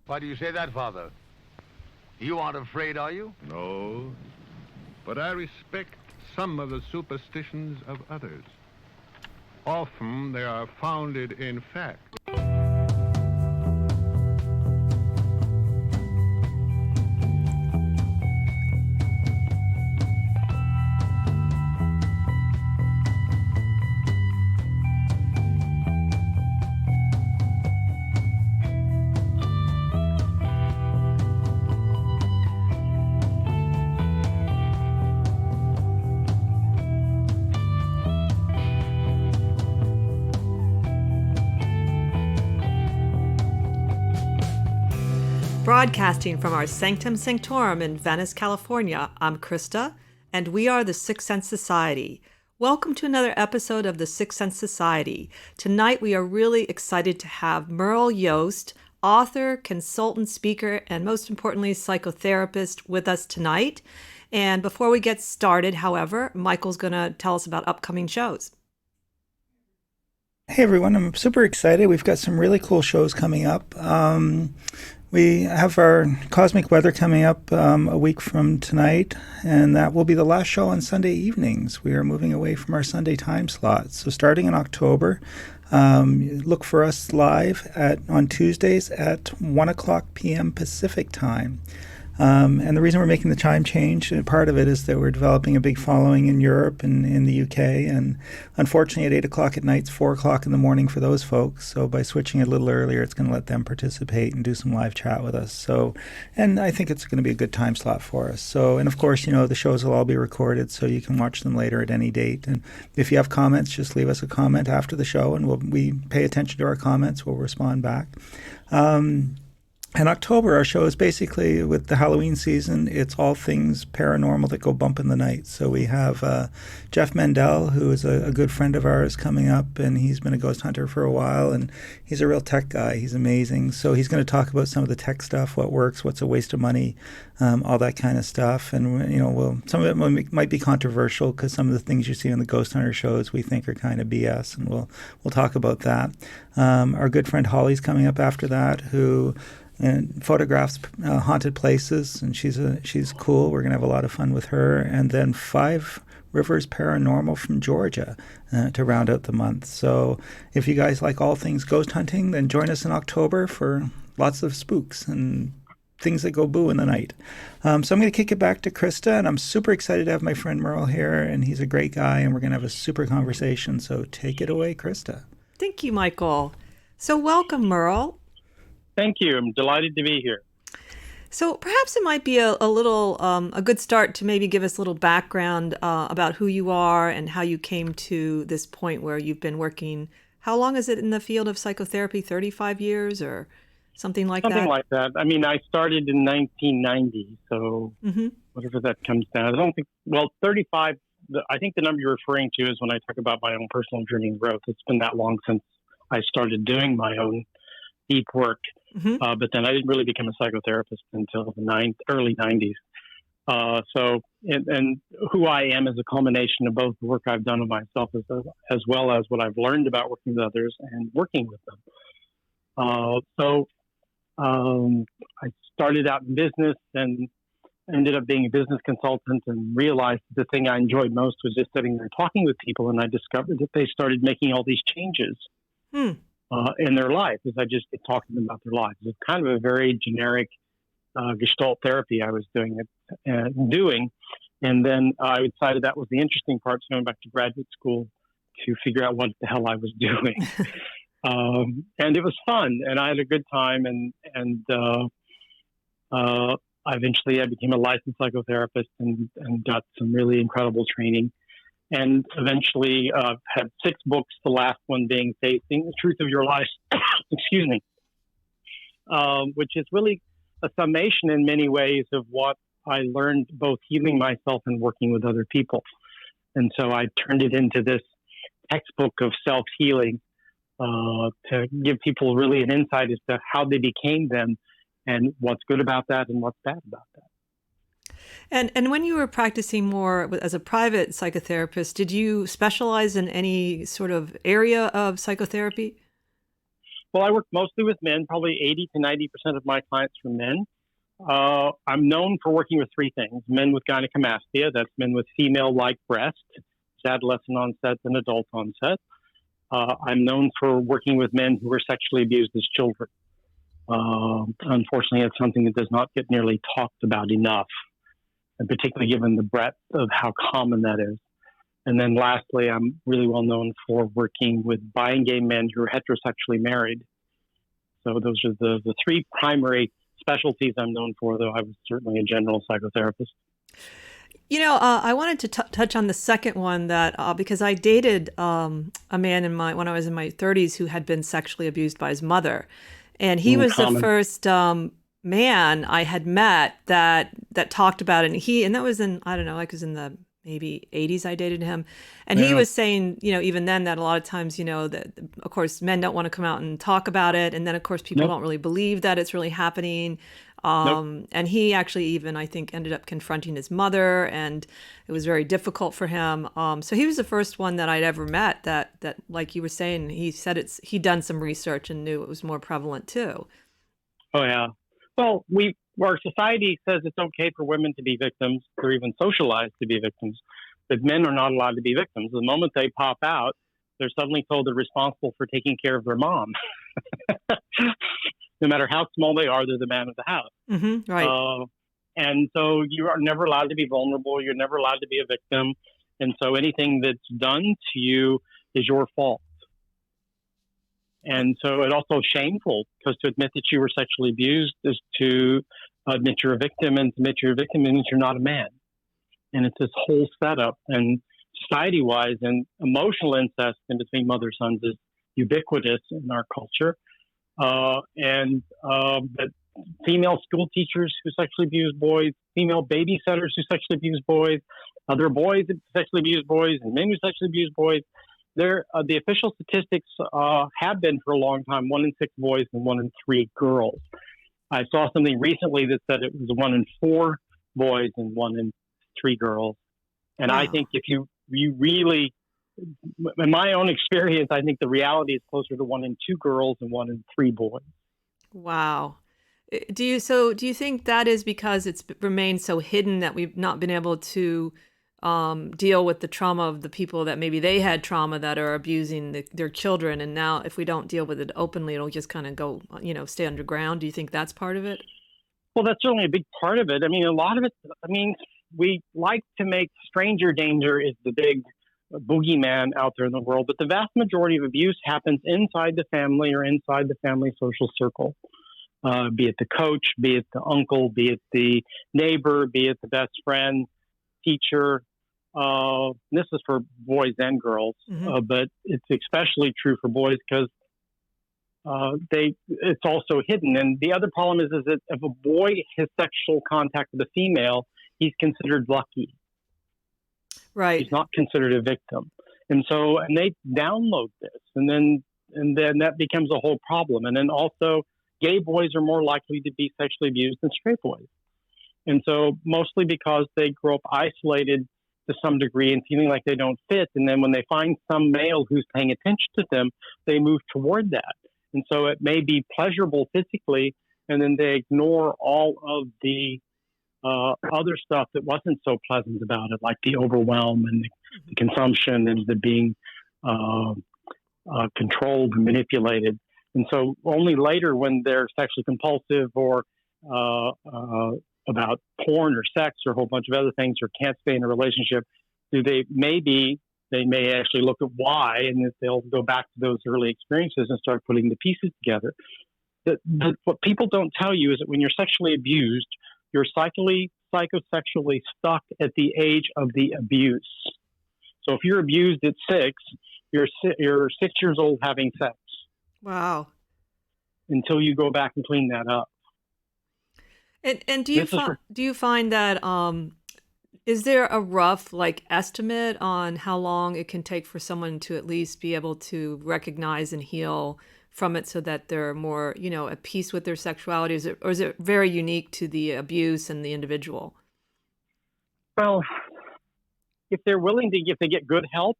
Why do you say that, Father? You aren't afraid, are you? No, but I respect some of the superstitions of others. Often they are founded in fact. Broadcasting from our Sanctum Sanctorum in Venice, California, I'm Krista, and we are the Sixth Sense Society. Welcome to another episode of the Sixth Sense Society. Tonight we are really excited to have Merle Yost, author, consultant, speaker, and most importantly, psychotherapist with us tonight. And before we get started, however, Michael's going to tell us about upcoming shows. Hey everyone, I'm super excited. We've got some really cool shows coming up. We have our Cosmic Weather coming up a week from tonight, and that will be the last show on Sunday evenings. We are moving away from our Sunday time slot. So starting in October, look for us live on Tuesdays at 1 o'clock p.m. Pacific time. And the reason we're making the time change, part of it is that we're developing a big following in Europe and in the UK. And unfortunately, at 8 o'clock at night, it's 4 o'clock in the morning for those folks. So by switching it a little earlier, it's going to let them participate and do some live chat with us. So, and I think it's going to be a good time slot for us. So, and of course, you know, the shows will all be recorded, so you can watch them later at any date. And if you have comments, just leave us a comment after the show, and we pay attention to our comments. We'll respond back. In October, our show is basically, with the Halloween season, it's all things paranormal that go bump in the night. So we have Jeff Mendel, who is a good friend of ours, coming up, and he's been a ghost hunter for a while, and he's a real tech guy. He's amazing. So he's going to talk about some of the tech stuff, what works, what's a waste of money, all that kind of stuff. And, you know, some of it might be controversial because some of the things you see on the ghost hunter shows we think are kind of BS, and we'll talk about that. Our good friend Holly's coming up after that, who photographs haunted places, and she's cool. We're gonna have a lot of fun with her. And then Five Rivers Paranormal from Georgia to round out the month. So if you guys like all things ghost hunting, then join us in October for lots of spooks and things that go boo in the night. So I'm going to kick it back to Krista, and I'm super excited to have my friend Merle here, and he's a great guy, and we're going to have a super conversation. So take it away, Krista. Thank you, Michael. So welcome, Merle. Thank you. I'm delighted to be here. So perhaps it might be a little a good start to maybe give us a little background about who you are and how you came to this point where you've been working. How long is it in the field of psychotherapy? 35 years or something like that? Something like that. I mean, I started in 1990, so whatever that comes down. I don't think, 35, I think the number you're referring to is when I talk about my own personal journey and growth. It's been that long since I started doing my own deep work. But then I didn't really become a psychotherapist until the early 90s. And who I am is a culmination of both the work I've done on myself as well as what I've learned about working with others and working with them. I started out in business and ended up being a business consultant and realized the thing I enjoyed most was just sitting there talking with people. And I discovered that they started making all these changes. In their life, as I just get talking to them about their lives. It's kind of a very generic Gestalt therapy I was doing. And then I decided that was the interesting part, so I went back to graduate school to figure out what the hell I was doing. And it was fun, and I had a good time, and eventually I became a licensed psychotherapist and got some really incredible training. And eventually had 6 books, the last one being Facing the Truth of Your Life, excuse me, which is really a summation in many ways of what I learned both healing myself and working with other people. And so I turned it into this textbook of self-healing to give people really an insight as to how they became them and what's good about that and what's bad about that. And when you were practicing more as a private psychotherapist, did you specialize in any sort of area of psychotherapy? Well, I work mostly with men. Probably 80 to 90% of my clients are men. I'm known for working with three things: men with gynecomastia, that's men with female-like breasts, adolescent onset and adult onset. I'm known for working with men who were sexually abused as children. Unfortunately, it's something that does not get nearly talked about enough, and particularly given the breadth of how common that is. And then lastly, I'm really well known for working with bi and gay men who are heterosexually married. So those are the three primary specialties I'm known for, though I was certainly a general psychotherapist. I wanted to touch on the second one that because I dated a man when I was in my 30s who had been sexually abused by his mother, and he was the first man I had met that talked about it. And that was in, I don't know, like it was in the maybe 80s I dated him. And he was saying, even then, that a lot of times, that of course men don't want to come out and talk about it. And then of course people don't really believe that it's really happening. And he actually even, I think, ended up confronting his mother, and it was very difficult for him. So he was the first one that I'd ever met that like you were saying, he said he'd done some research and knew it was more prevalent too. Oh yeah. Well, our society says it's okay for women to be victims, or even socialized to be victims, but men are not allowed to be victims. The moment they pop out, they're suddenly told they're responsible for taking care of their mom. No matter how small they are, they're the man of the house. Mm-hmm, right. And so you are never allowed to be vulnerable. You're never allowed to be a victim. And so anything that's done to you is your fault. And so it's also shameful, because to admit that you were sexually abused is to admit you're a victim, and to admit you're a victim means you're not a man. And it's this whole setup. And society-wise, and emotional incest in between mother-sons is ubiquitous in our culture. But female school teachers who sexually abuse boys, female babysitters who sexually abuse boys, other boys who sexually abuse boys, and men who sexually abuse boys. The official statistics have been for a long time 1 in 6 boys and 1 in 3 girls. I saw something recently that said it was 1 in 4 boys and 1 in 3 girls. And wow. I think if you really, in my own experience, I think the reality is closer to 1 in 2 girls and 1 in 3 boys. Wow. Do you think that is because it's remained so hidden that we've not been able to deal with the trauma of the people that maybe they had trauma that are abusing their children, and now if we don't deal with it openly, it'll just kind of go, stay underground? Do you think that's part of it? Well, that's certainly a big part of it. I mean, a lot of it, we like to make stranger danger is the big boogeyman out there in the world, but the vast majority of abuse happens inside the family or inside the family social circle, be it the coach, be it the uncle, be it the neighbor, be it the best friend, teacher. This is for boys and girls, but it's especially true for boys because it's also hidden. And the other problem is that if a boy has sexual contact with a female, he's considered lucky. Right. He's not considered a victim. And they download this, and then that becomes a whole problem. And then also, gay boys are more likely to be sexually abused than straight boys. And so mostly because they grow up isolated to some degree and feeling like they don't fit. And then when they find some male who's paying attention to them, they move toward that. And so it may be pleasurable physically, and then they ignore all of the other stuff that wasn't so pleasant about it, like the overwhelm and the consumption and the being controlled and manipulated. And so only later, when they're sexually compulsive or about porn or sex or a whole bunch of other things, or can't stay in a relationship, they may actually look at why, and they'll go back to those early experiences and start putting the pieces together. What people don't tell you is that when you're sexually abused, you're psychosexually stuck at the age of the abuse. So if you're abused at 6, you're 6 years old having sex. Wow. Until you go back and clean that up. And do you find that is there a rough estimate on how long it can take for someone to at least be able to recognize and heal from it, so that they're more at peace with their sexuality? Or is it very unique to the abuse and the individual? Well, if they're willing to, if they get good help,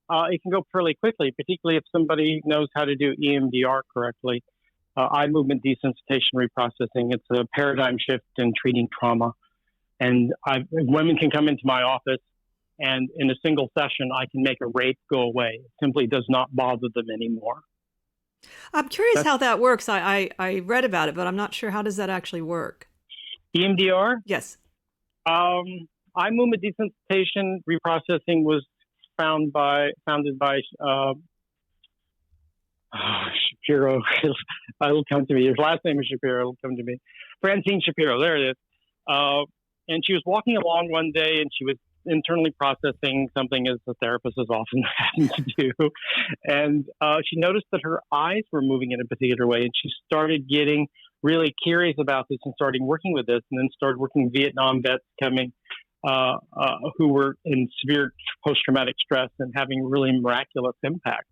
it can go fairly quickly, particularly if somebody knows how to do EMDR correctly. Eye movement desensitization reprocessing. It's a paradigm shift in treating trauma. And women can come into my office, and in a single session, I can make a rape go away. It simply does not bother them anymore. I'm curious how that works. I read about it, but I'm not sure, how does that actually work? EMDR? Yes. Eye movement desensitization reprocessing was founded by Shapiro. It'll come to me. His last name is Shapiro. It'll come to me. Francine Shapiro. There it is. And she was walking along one day, and she was internally processing something, as a therapist is often having to do. And she noticed that her eyes were moving in a particular way, and she started getting really curious about this and started working with this, and then started working with Vietnam vets coming who were in severe post-traumatic stress and having really miraculous impact.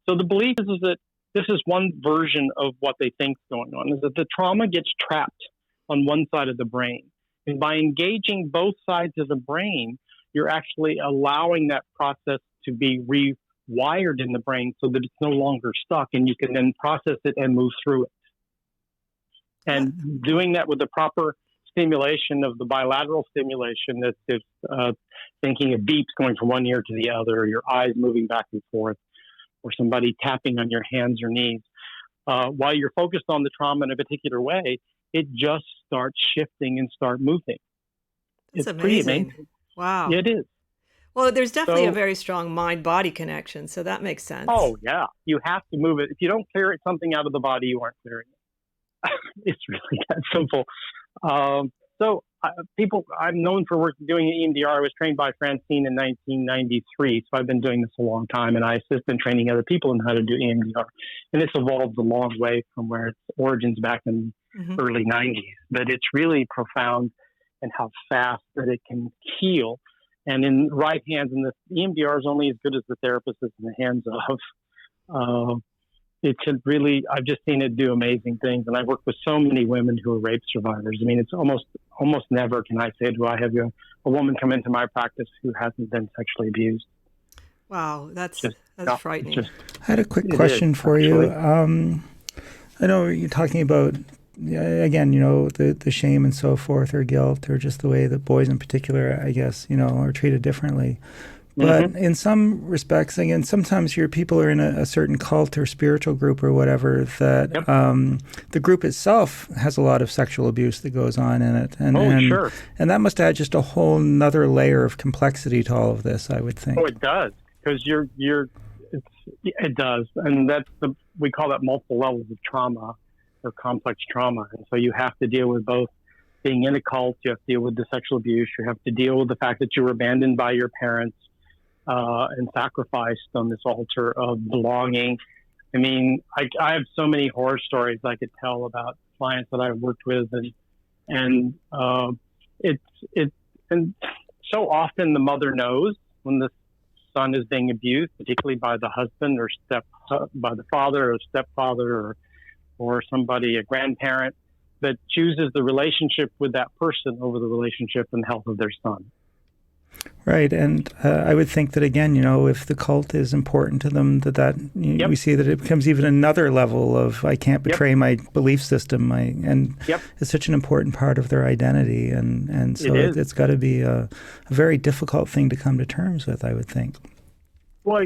So the belief is that this is one version of what they think is going on, is that the trauma gets trapped on one side of the brain. And by engaging both sides of the brain, you're actually allowing that process to be rewired in the brain so that it's no longer stuck, and you can then process it and move through it. And doing that with the proper stimulation of the bilateral stimulation, that's thinking of beeps going from one ear to the other, or your eyes moving back and forth, or somebody tapping on your hands or knees. While you're focused on the trauma in a particular way, it just starts shifting and start moving. That's it's pretty amazing. amazing. Wow. It is. Well, there's definitely a very strong mind-body connection, so that makes sense. Oh, yeah. You have to move it. If you don't clear something out of the body, you aren't clearing it. It's really that simple. I'm known for doing EMDR. I was trained by Francine in 1993, so I've been doing this a long time, and I assist in training other people in how to do EMDR. And it's evolved a long way from where its origins back in early 90s. But it's really profound in how fast that it can heal. And in right hands, and the EMDR is only as good as the therapist is in the hands of. It can really, I've just seen it do amazing things. And I've worked with so many women who are rape survivors. I mean, it's almost never can I say, do I have a woman come into my practice who hasn't been sexually abused. Wow, that's frightening. I had a quick question for you. I know you're talking about, again, the shame and so forth, or guilt, or just the way that boys in particular, I guess, are treated differently. But in some respects, again, sometimes your people are in a certain cult or spiritual group or whatever that the group itself has a lot of sexual abuse that goes on in it. And sure. And that must add just a whole nother layer of complexity to all of this, I would think. Oh, it does. Because it does. And we call that multiple levels of trauma or complex trauma. And so you have to deal with both being in a cult, you have to deal with the sexual abuse, you have to deal with the fact that you were abandoned by your parents, and sacrificed on this altar of belonging. I mean, I have so many horror stories I could tell about clients that I've worked with, and so often the mother knows when the son is being abused, particularly by the husband or by the father or stepfather or somebody, a grandparent, that chooses the relationship with that person over the relationship and health of their son. Right, and I would think that, again, if the cult is important to them, we see that it becomes even another level of, I can't betray my belief system, it's such an important part of their identity, and so it's got to be a very difficult thing to come to terms with, I would think. Well,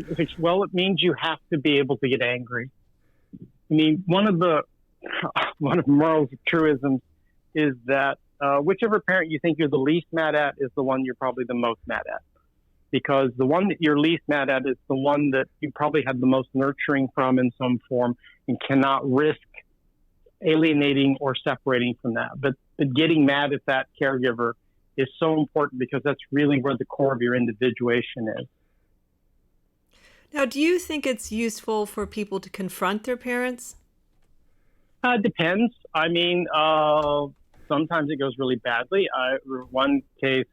it means you have to be able to get angry. I mean, one of Merle's truisms is that whichever parent you think you're the least mad at is the one you're probably the most mad at. Because the one that you're least mad at is the one that you probably had the most nurturing from in some form and cannot risk alienating or separating from that. But getting mad at that caregiver is so important because that's really where the core of your individuation is. Now, do you think it's useful for people to confront their parents? Depends. I mean, sometimes it goes really badly. One case,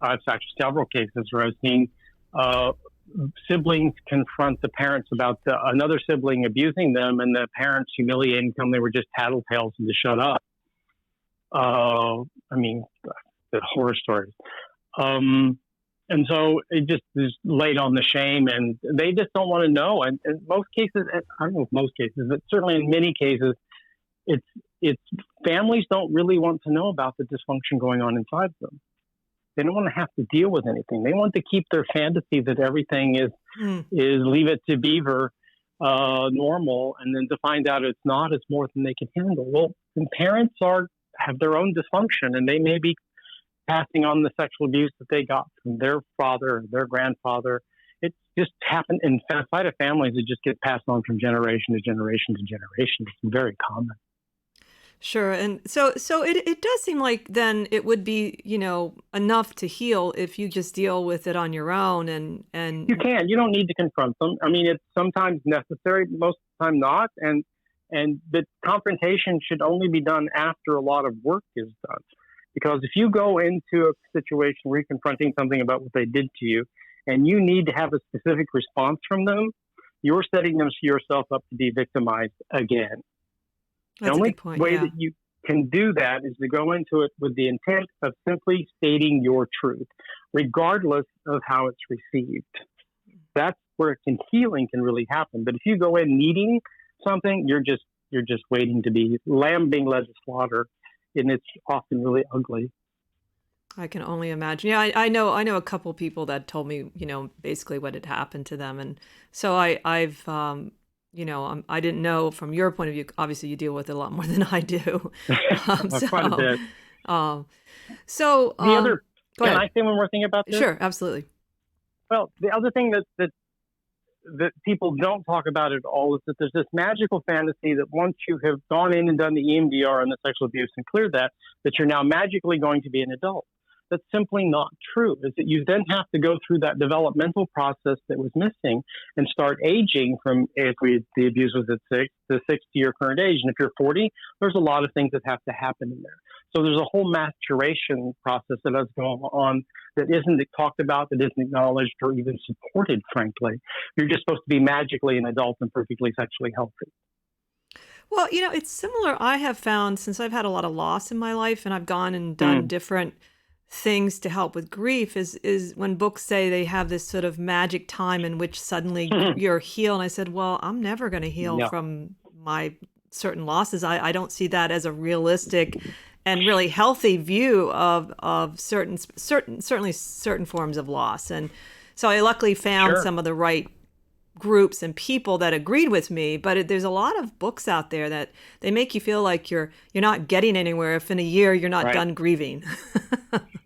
it's actually several cases where I've seen siblings confront the parents about another sibling abusing them, and the parents humiliating them. They were just tattletales and to shut up. I mean, the horror stories. And and so it just is laid on the shame, and they just don't want to know. And in most cases, I don't know if most cases, but certainly in many cases, it's families don't really want to know about the dysfunction going on inside them. They don't want to have to deal with anything. They want to keep their fantasy that everything is leave it to Beaver, normal, and then to find out it's not, it's more than they can handle. Well, and parents have their own dysfunction, and they may be passing on the sexual abuse that they got from their father or their grandfather. It just happened inside of families. It just gets passed on from generation to generation to generation. It's very common. Sure. And so it does seem like then it would be, enough to heal if you just deal with it on your own and you can. You don't need to confront them. I mean, it's sometimes necessary, most of the time not. And the confrontation should only be done after a lot of work is done. Because if you go into a situation where you're confronting something about what they did to you and you need to have a specific response from them, you're setting yourself up to be victimized again. The only way that you can do that is to go into it with the intent of simply stating your truth, regardless of how it's received. That's where healing can really happen. But if you go in needing something, you're just waiting to be lamb being led to slaughter, and it's often really ugly. I can only imagine. Yeah, I know a couple people that told me, basically what had happened to them, and so I've I didn't know from your point of view. Obviously, you deal with it a lot more than I do. Quite a bit. So the other, go ahead. Can I say one more thing about this? Sure, absolutely. Well, the other thing that people don't talk about at all is that there's this magical fantasy that once you have gone in and done the EMDR and the sexual abuse and cleared that you're now magically going to be an adult. That's simply not true. Is that you then have to go through that developmental process that was missing and start aging from, the abuse was at 6 to your current age. And if you're 40, there's a lot of things that have to happen in there. So there's a whole maturation process that is going on that isn't talked about, that isn't acknowledged or even supported, frankly. You're just supposed to be magically an adult and perfectly sexually healthy. Well, it's similar. I have found, since I've had a lot of loss in my life and I've gone and done different things to help with grief, is when books say they have this sort of magic time in which suddenly you're healed. And I said, well, I'm never going to heal from my certain losses. I don't see that as a realistic and really healthy view of certainly certain forms of loss. And so I luckily found some of the right groups and people that agreed with me, but there's a lot of books out there that they make you feel like you're not getting anywhere if in a year you're not done grieving.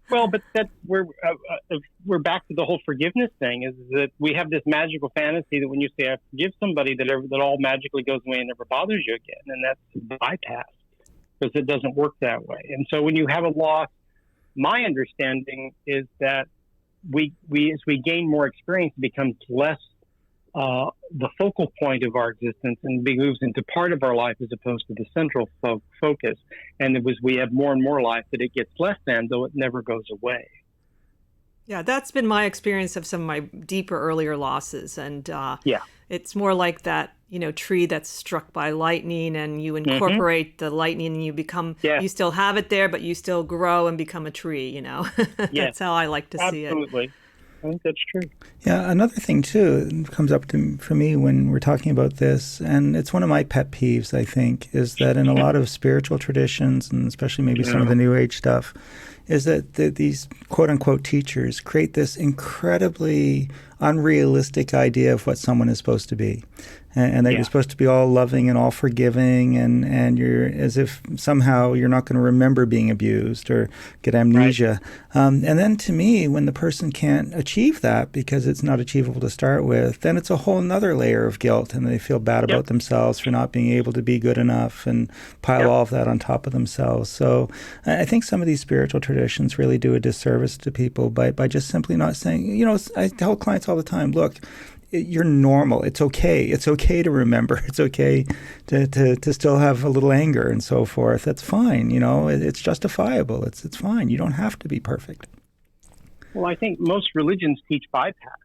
Well, but that's we're back to the whole forgiveness thing. Is that we have this magical fantasy that when you say I forgive somebody, that all magically goes away and never bothers you again, and that's bypassed because it doesn't work that way. And so when you have a loss, my understanding is that we as we gain more experience, it becomes less the focal point of our existence and moves into part of our life as opposed to the central focus. And we have more and more life that it gets less than, though it never goes away. Yeah, that's been my experience of some of my deeper, earlier losses. And it's more like that, tree that's struck by lightning and you incorporate the lightning and you become, you still have it there, but you still grow and become a tree, That's how I like to see it. Absolutely. I think that's true. Yeah, another thing, too, that comes up for me when we're talking about this, and it's one of my pet peeves, I think, is that in a lot of spiritual traditions, and especially maybe some of the New Age stuff, is that these quote-unquote teachers create this incredibly unrealistic idea of what someone is supposed to be. And that you're supposed to be all loving and all forgiving, and you're as if somehow you're not going to remember being abused or get amnesia. And then to me, when the person can't achieve that because it's not achievable to start with, then it's a whole nother layer of guilt, and they feel bad about themselves for not being able to be good enough and pile all of that on top of themselves. So I think some of these spiritual traditions really do a disservice to people by just simply not saying, I tell clients all the time, look, you're normal. It's okay. It's okay to remember. It's okay to still have a little anger and so forth. That's fine. It's justifiable. It's fine. You don't have to be perfect. Well, I think most religions teach bypass.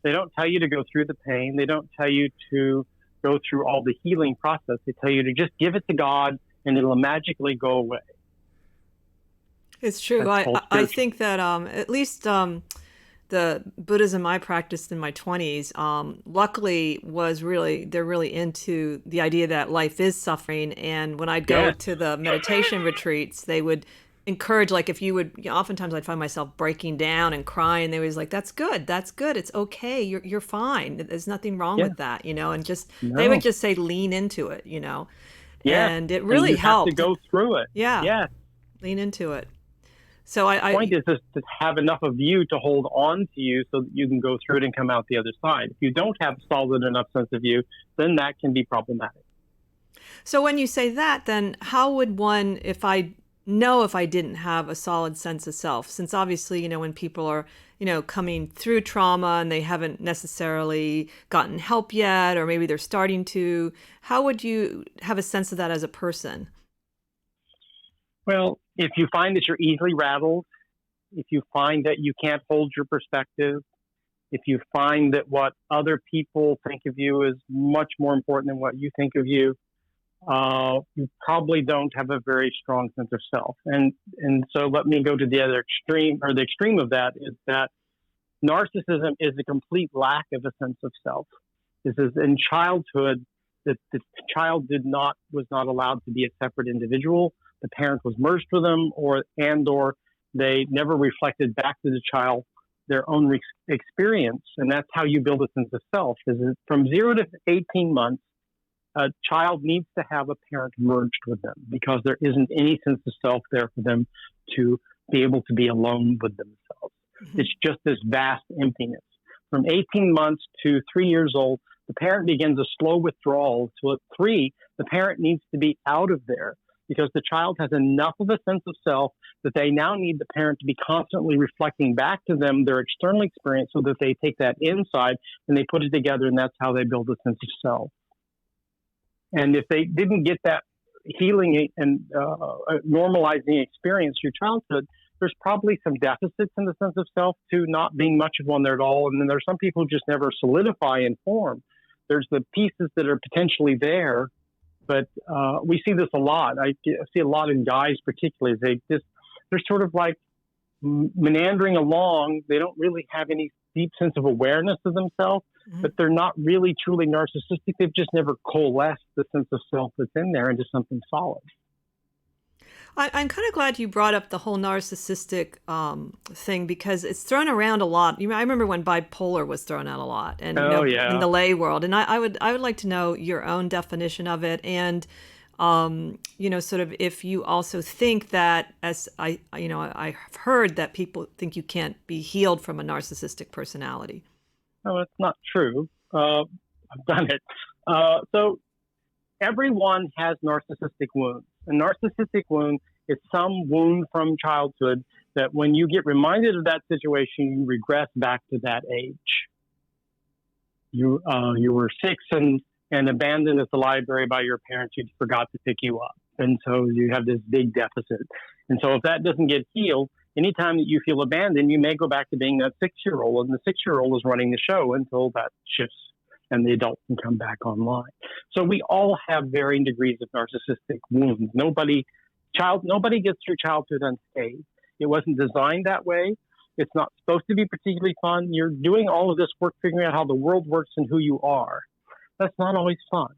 They don't tell you to go through the pain. They don't tell you to go through all the healing process. They tell you to just give it to God and it'll magically go away. It's true. I think that at least the Buddhism I practiced in my 20s, luckily they're really into the idea that life is suffering. And when I'd go to the meditation retreats, they would encourage, like, if you would, oftentimes I'd find myself breaking down and crying. They was like, that's good. It's okay. You're fine. There's nothing wrong with that, and just, they would just say, lean into it, and it really and you helped. have to go through it. Yeah. Lean into it. So the point is just to have enough of you to hold on to you so that you can go through it and come out the other side. If you don't have a solid enough sense of you, then that can be problematic. So when you say that, then how would one, if I didn't have a solid sense of self, since obviously, when people are, coming through trauma and they haven't necessarily gotten help yet, or maybe they're starting to, how would you have a sense of that as a person? Well, if you find that you're easily rattled, if you find that you can't hold your perspective, if you find that what other people think of you is much more important than what you think of you, you probably don't have a very strong sense of self. And so let me go to the other extreme, or the extreme of that is that narcissism is a complete lack of a sense of self. This is in childhood, that the child was not allowed to be a separate individual. The parent was merged with them, or they never reflected back to the child their own experience. And that's how you build a sense of self. Is from 0 to 18 months, a child needs to have a parent merged with them, because there isn't any sense of self there for them to be able to be alone with themselves. Mm-hmm. It's just this vast emptiness. From 18 months to 3 years old, the parent begins a slow withdrawal. So at 3, the parent needs to be out of there, because the child has enough of a sense of self that they now need the parent to be constantly reflecting back to them their external experience, so that they take that inside and they put it together, and that's how they build a sense of self. And if they didn't get that healing and normalizing experience through childhood, there's probably some deficits in the sense of self to not being much of one there at all. And then there's some people who just never solidify and form. There's the pieces that are potentially there, but we see this a lot. I see a lot in guys particularly. They're sort of like meandering along. They don't really have any deep sense of awareness of themselves, but they're not really truly narcissistic. They've just never coalesced the sense of self that's in there into something solid. I'm kind of glad you brought up the whole narcissistic thing, because it's thrown around a lot. I remember when bipolar was thrown out a lot, and in the lay world. And I would like to know your own definition of it, and sort of if you also think that, as I've heard that people think you can't be healed from a narcissistic personality. No, it's not true. I've done it. So everyone has narcissistic wounds. A narcissistic wound is some wound from childhood that when you get reminded of that situation, you regress back to that age. You were 6 and abandoned at the library by your parents who forgot to pick you up. And so you have this big deficit. And so if that doesn't get healed, anytime that you feel abandoned, you may go back to being that 6-year-old, and the 6-year-old is running the show until that shifts and the adult can come back online. So we all have varying degrees of narcissistic wounds. Nobody gets through childhood unscathed. It wasn't designed that way. It's not supposed to be particularly fun. You're doing all of this work figuring out how the world works and who you are. That's not always fun.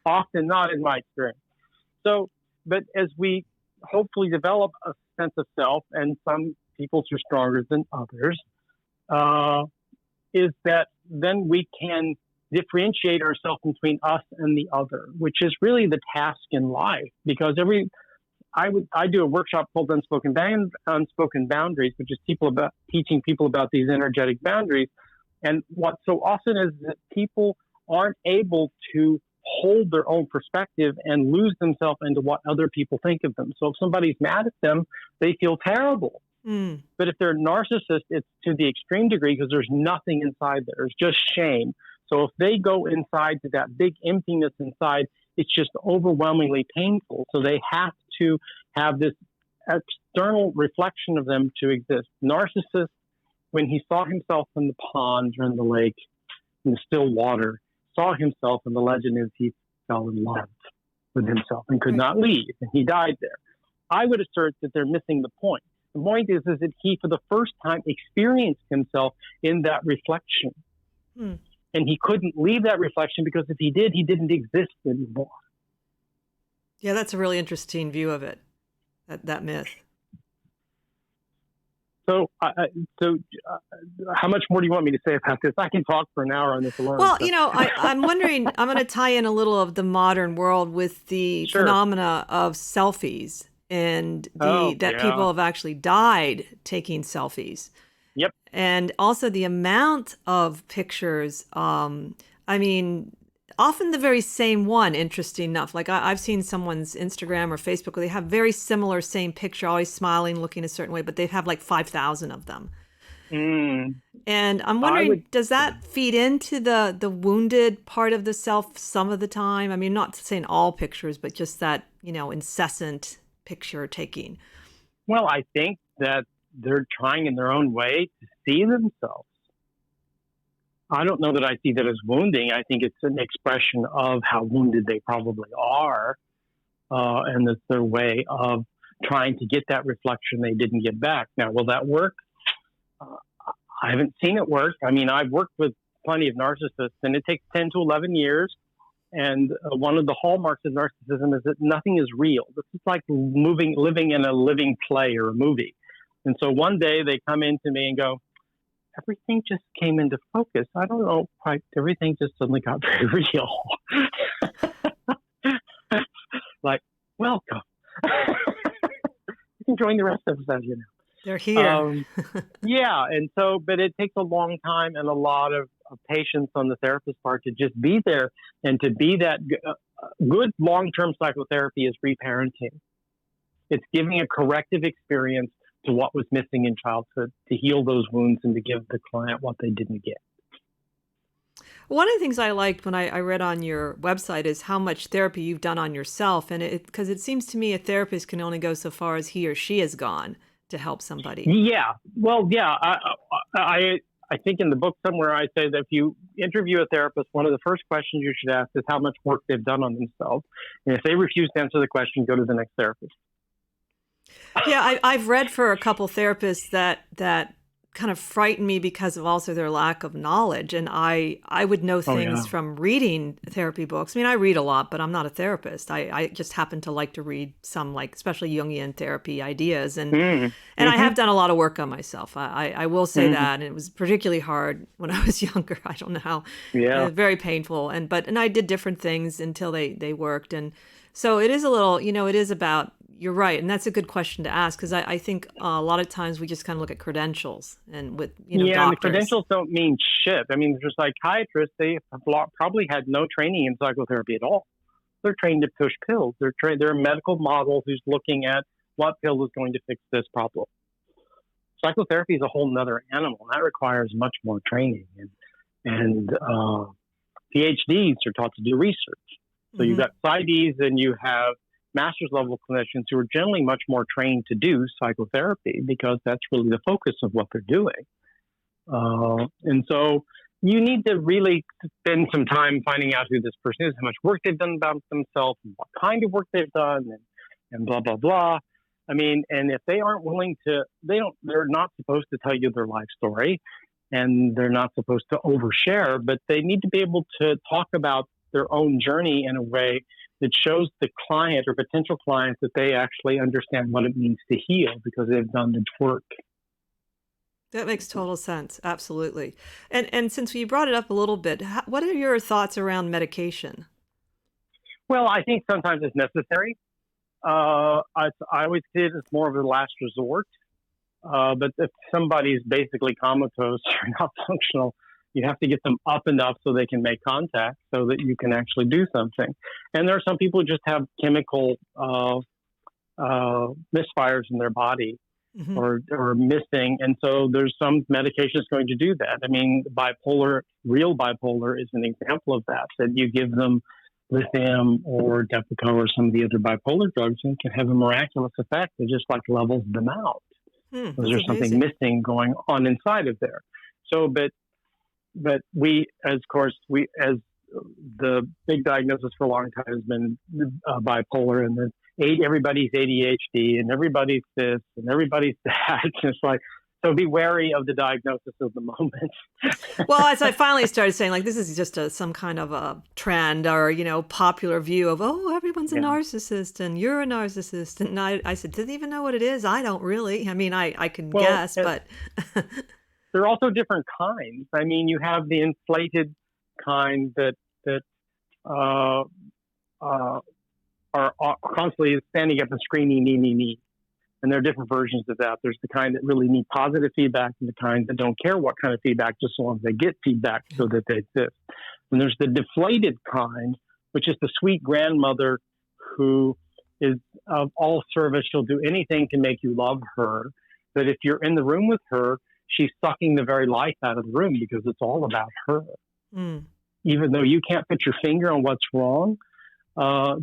Often not, in my experience. So, but as we hopefully develop a sense of self, and some people's are stronger than others, is that then we can differentiate ourselves between us and the other, which is really the task in life. Because I do a workshop called Unspoken Boundaries, which is teaching people about these energetic boundaries. And what so often is that people aren't able to hold their own perspective and lose themselves into what other people think of them. So if somebody's mad at them, they feel terrible. But if they're a narcissist, it's to the extreme degree, because there's nothing inside there. It's just shame. So if they go inside to that big emptiness inside, it's just overwhelmingly painful. So they have to have this external reflection of them to exist. Narcissist, when he saw himself in the pond or in the lake, in the still water, saw himself, and the legend is he fell in love with himself and could not leave, and he died there. I would assert that they're missing the point. The point is that he, for the first time, experienced himself in that reflection. And he couldn't leave that reflection because if he did, he didn't exist anymore. Yeah, that's a really interesting view of it, that myth. So, how much more do you want me to say about this? I can talk for an hour on this alone. Well, so. I'm wondering, I'm going to tie in a little of the modern world with the Sure. phenomena of selfies and that people have actually died taking selfies. Yep. And also the amount of pictures, I mean, often the very same one, interesting enough. Like I've seen someone's Instagram or Facebook where they have very similar same picture, always smiling, looking a certain way, but they have like 5,000 of them. And I'm wondering, does that feed into the wounded part of the self some of the time? I mean, not saying all pictures, but just that, incessant picture taking. Well, I think that they're trying in their own way to see themselves. I don't know that I see that as wounding. I think it's an expression of how wounded they probably are. And it's their way of trying to get that reflection they didn't get back. Now, will that work? I haven't seen it work. I mean, I've worked with plenty of narcissists, and it takes 10 to 11 years. And one of the hallmarks of narcissism is that nothing is real. This is like living in a living play or a movie. And so one day they come into me and go, everything just came into focus. I don't know quite. Everything just suddenly got very real. Like, welcome. You can join the rest of us, as you know. They're here. Yeah. And so, but it takes a long time and a lot of patience on the therapist's part to just be there and to be that good long-term psychotherapy is reparenting. It's giving a corrective experience to what was missing in childhood, to heal those wounds and to give the client what they didn't get. One of the things I liked when I read on your website is how much therapy you've done on yourself. And because it seems to me a therapist can only go so far as he or she has gone to help somebody. Yeah. Well, yeah. I think in the book somewhere I say that if you interview a therapist, one of the first questions you should ask is how much work they've done on themselves. And if they refuse to answer the question, go to the next therapist. Yeah, I've read for a couple therapists that kind of frighten me because of also their lack of knowledge. And I would know things from reading therapy books. I mean, I read a lot, but I'm not a therapist. I just happen to like to read some, like, especially Jungian therapy ideas. And I have done a lot of work on myself. I will say that. And it was particularly hard when I was younger. I don't know how. Yeah. Very painful. And I did different things until they worked. And so it is a little, it is about, you're right. And that's a good question to ask, because I think a lot of times we just kind of look at credentials and with, doctors. And the credentials don't mean shit. I mean, there's psychiatrists, they have probably had no training in psychotherapy at all. They're trained to push pills. They're a medical model who's looking at what pill is going to fix this problem. Psychotherapy is a whole nother animal. That requires much more training. And PhDs are taught to do research. So you've got PsyDs and you have master's level clinicians who are generally much more trained to do psychotherapy because that's really the focus of what they're doing. And so you need to really spend some time finding out who this person is, how much work they've done about themselves, and what kind of work they've done, and blah, blah, blah. I mean, and if they aren't willing to, they're not supposed to tell you their life story, and they're not supposed to overshare, but they need to be able to talk about their own journey in a way that shows the client or potential client that they actually understand what it means to heal because they've done the work. That makes total sense. Absolutely. And since you brought it up a little bit, what are your thoughts around medication? Well, I think sometimes it's necessary. I always see it as more of a last resort. But if somebody's basically comatose or not functional, you have to get them up enough so they can make contact so that you can actually do something. And there are some people who just have chemical misfires in their body or missing. And so there's some medications going to do that. I mean, real bipolar is an example of that you give them lithium or Depakote or some of the other bipolar drugs and can have a miraculous effect. It just levels them out. There's something missing going on inside of there. So, but we, as the big diagnosis for a long time has been bipolar, and then everybody's ADHD and everybody's this and everybody's that. And it's like, so be wary of the diagnosis of the moment. Well, as I finally started saying, like, this is just some kind of a trend or, popular view of, oh, everyone's a narcissist and you're a narcissist. And I said, doesn't even know what it is. I don't really. I mean, I can guess, but. There are also different kinds. I mean, you have the inflated kind that are constantly standing up and screaming, me. And there are different versions of that. There's the kind that really need positive feedback and the kind that don't care what kind of feedback, just as long as they get feedback so that they exist. And there's the deflated kind, which is the sweet grandmother who is of all service. She'll do anything to make you love her. But if you're in the room with her, she's sucking the very life out of the room because it's all about her. Mm. Even though you can't put your finger on what's wrong,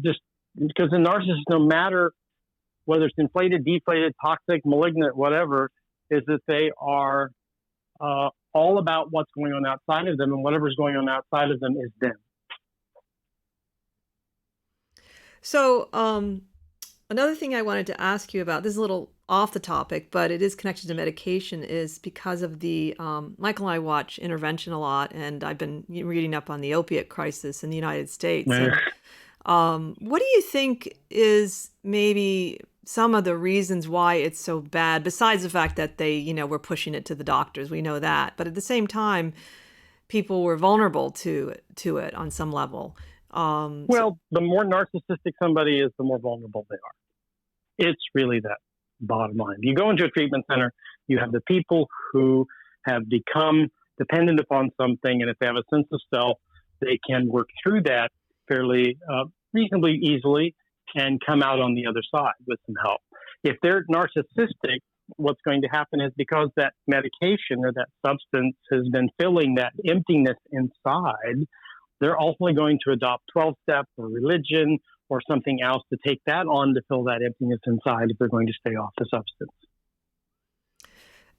just because the narcissist, no matter whether it's inflated, deflated, toxic, malignant, whatever, is that they are all about what's going on outside of them, and whatever's going on outside of them is them. So another thing I wanted to ask you about, this is a little off the topic, but it is connected to medication, is because of the, Michael and I watch Intervention a lot, and I've been reading up on the opiate crisis in the United States. And, what do you think is maybe some of the reasons why it's so bad, besides the fact that they, were pushing it to the doctors? We know that. But at the same time, people were vulnerable to it on some level. The more narcissistic somebody is, the more vulnerable they are. It's really that bottom line. You go into a treatment center, you have the people who have become dependent upon something, and if they have a sense of self, they can work through that fairly reasonably easily and come out on the other side with some help. If they're narcissistic, what's going to happen is because that medication or that substance has been filling that emptiness inside, they're ultimately going to adopt 12-step or religion or something else to take that on to fill that emptiness inside if they're going to stay off the substance.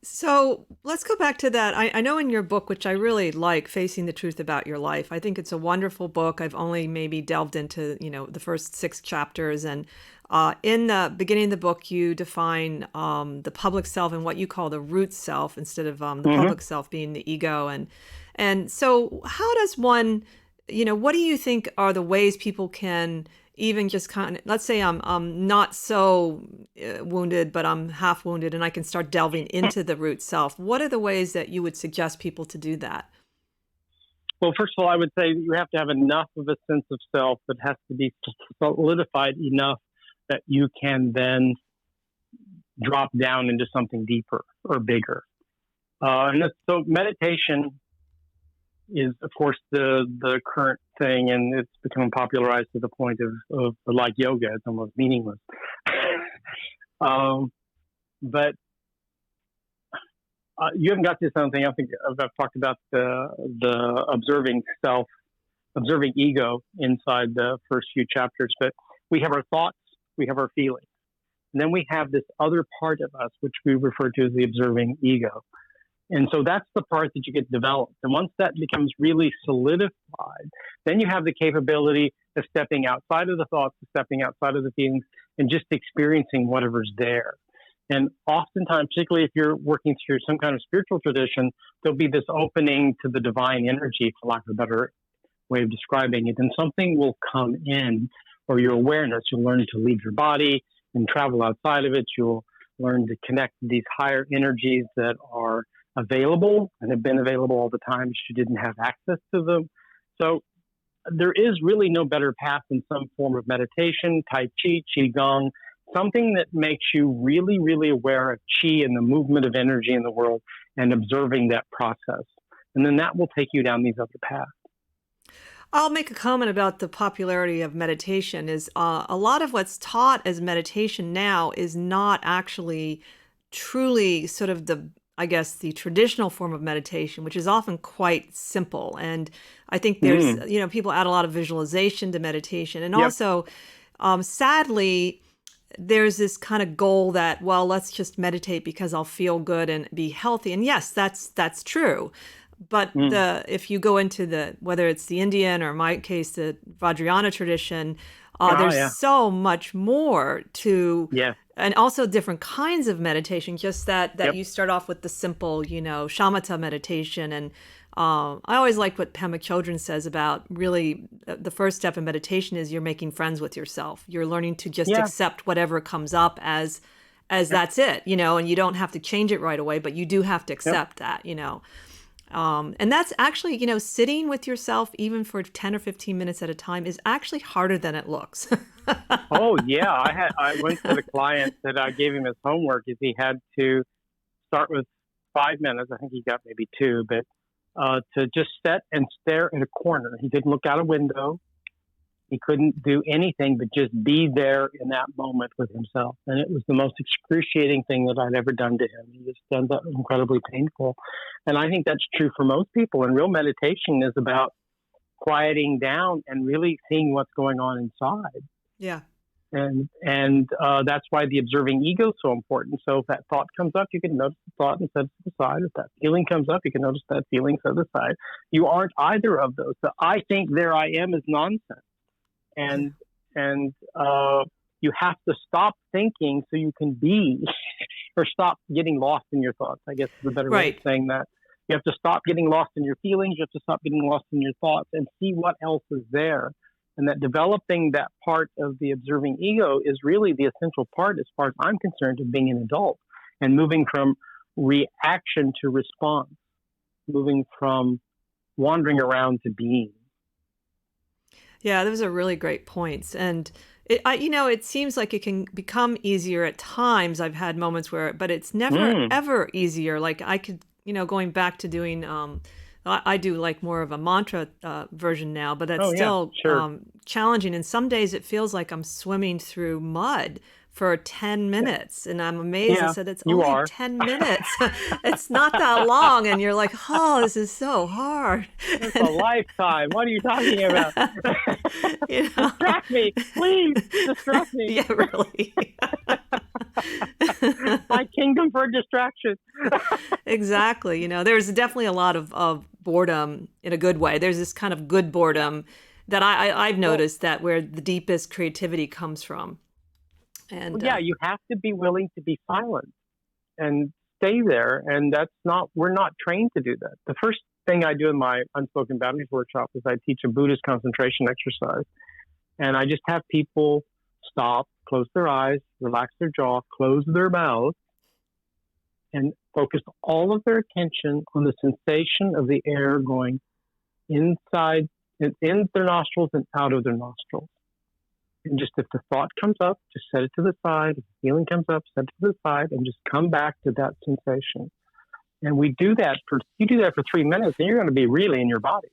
So let's go back to that. I know in your book, which I really like, Facing the Truth About Your Life, I think it's a wonderful book. I've only maybe delved into, the first 6 chapters. And in the beginning of the book, you define the public self and what you call the root self instead of the public self being the ego. And so how does one, what do you think are the ways people can even just kind of, let's say I'm not so wounded, but I'm half wounded and I can start delving into the root self. What are the ways that you would suggest people to do that? Well, first of all, I would say you have to have enough of a sense of self that has to be solidified enough that you can then drop down into something deeper or bigger. So meditation is, of course, the current thing, and it's become popularized to the point of like yoga. It's almost meaningless. But you haven't got to something. I think I've talked about the observing self, observing ego inside the first few chapters. But we have our thoughts, we have our feelings, and then we have this other part of us, which we refer to as the observing ego. And so that's the part that you get developed. And once that becomes really solidified, then you have the capability of stepping outside of the thoughts, stepping outside of the feelings, and just experiencing whatever's there. And oftentimes, particularly if you're working through some kind of spiritual tradition, there'll be this opening to the divine energy, for lack of a better way of describing it. And something will come in, or your awareness. You'll learn to leave your body and travel outside of it. You'll learn to connect to these higher energies that are available and have been available all the time. You didn't have access to them. So there is really no better path than some form of meditation, Tai Chi, Qigong, something that makes you really, really aware of Qi and the movement of energy in the world and observing that process. And then that will take you down these other paths. I'll make a comment about the popularity of meditation. Is a lot of what's taught as meditation now is not actually truly sort of the traditional form of meditation, which is often quite simple. And I think there's, people add a lot of visualization to meditation. And also, sadly, there's this kind of goal that, well, let's just meditate because I'll feel good and be healthy. And yes, that's true. But if you go into whether it's the Indian or in my case, the Vajrayana tradition, There's yeah. so much more to, Yeah. and also different kinds of meditation. Just that Yep. you start off with the simple, shamatha meditation, and I always like what Pema Chodron says about really the first step in meditation is you're making friends with yourself. You're learning to just Yeah. accept whatever comes up as that's it, and you don't have to change it right away, but you do have to accept that, and that's actually, sitting with yourself, even for 10 or 15 minutes at a time, is actually harder than it looks. Oh yeah, I went to the client that I gave him his homework is he had to start with 5 minutes. I think he got maybe 2, but to just sit and stare at a corner. He didn't look out a window. He couldn't do anything but just be there in that moment with himself. And it was the most excruciating thing that I'd ever done to him. He just ends up incredibly painful. And I think that's true for most people. And real meditation is about quieting down and really seeing what's going on inside. Yeah. And that's why the observing ego is so important. So if that thought comes up, you can notice the thought and set it to the side. If that feeling comes up, you can notice that feeling, set it to the side. You aren't either of those. The I think there I am is nonsense. And you have to stop thinking so you can be, or stop getting lost in your thoughts, I guess is a better way of saying that. You have to stop getting lost in your feelings. You have to stop getting lost in your thoughts and see what else is there. And that developing that part of the observing ego is really the essential part, as far as I'm concerned, of being an adult and moving from reaction to response, moving from wandering around to being. Yeah, those are really great points. And it seems like it can become easier at times. I've had moments but it's never, ever easier. Like I could, going back to doing, I do like more of a mantra version now, but that's still challenging. And some days it feels like I'm swimming through mud for 10 minutes. And I'm amazed. I said, it's only 10 minutes. It's not that long. And you're like, oh, this is so hard. It's a lifetime. What are you talking about? Distract me. Please, distract me. Yeah, really. My kingdom for distraction. Exactly. There's definitely a lot of boredom in a good way. There's this kind of good boredom that I've noticed that where the deepest creativity comes from. And you have to be willing to be silent and stay there. And we're not trained to do that. The first thing I do in my Unspoken Boundaries workshop is I teach a Buddhist concentration exercise. And I just have people stop, close their eyes, relax their jaw, close their mouth, and focus all of their attention on the sensation of the air going inside, in their nostrils and out of their nostrils. And just if the thought comes up, just set it to the side. If the feeling comes up, set it to the side, and just come back to that sensation. And you do that for 3 minutes, and you're going to be really in your body.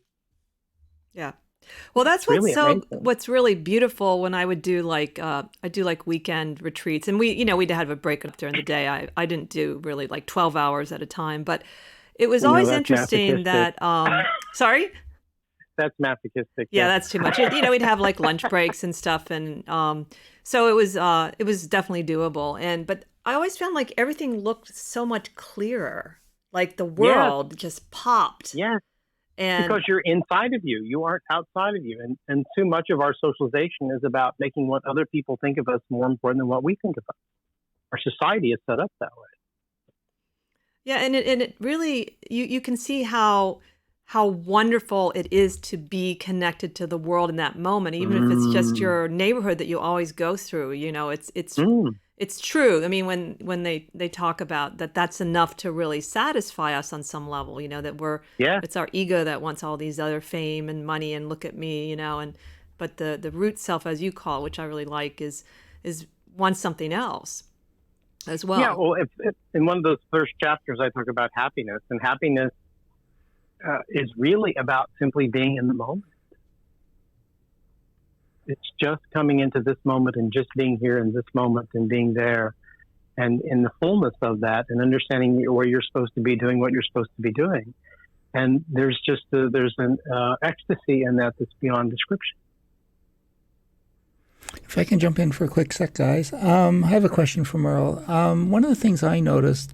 Yeah. Well, that's what's really beautiful when I would do like weekend retreats, and we'd have a break up during the day. I didn't do really like 12 hours at a time, but it was always interesting that sorry. That's masochistic. Yeah, that's too much. We'd have like lunch breaks and stuff, and so it was definitely doable. But I always found like everything looked so much clearer, like the world just popped. Yes. And because you're inside of you, you aren't outside of you, and too much of our socialization is about making what other people think of us more important than what we think of us. Our society is set up that way. Yeah, and it really you can see how wonderful it is to be connected to the world in that moment, even if it's just your neighborhood that you always go through. It's true. I mean, when they talk about that's enough to really satisfy us on some level, that it's our ego that wants all these other fame and money and look at me, but the root self, as you call it, which I really like, is wants something else as well. Yeah. Well, if in one of those first chapters, I talk about happiness, and happiness is really about simply being in the moment. It's just coming into this moment and just being here in this moment and being there, and in the fullness of that, and understanding where you're supposed to be doing what you're supposed to be doing. And there's an ecstasy in that that's beyond description. If I can jump in for a quick sec, guys. I have a question for Merle. One of the things I noticed,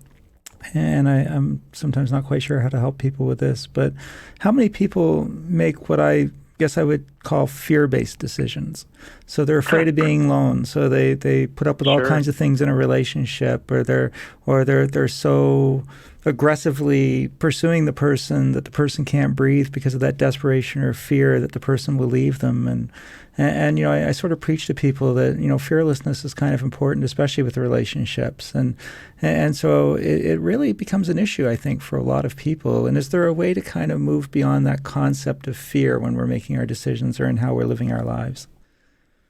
and I'm sometimes not quite sure how to help people with this, but how many people make what I guess I would call fear-based decisions. So they're afraid of being alone. So they put up with all kinds of things in a relationship, or they're so aggressively pursuing the person that the person can't breathe because of that desperation or fear that the person will leave them. And I sort of preach to people that, fearlessness is kind of important, especially with relationships. And so it really becomes an issue, I think, for a lot of people. And is there a way to kind of move beyond that concept of fear when we're making our decisions or in how we're living our lives?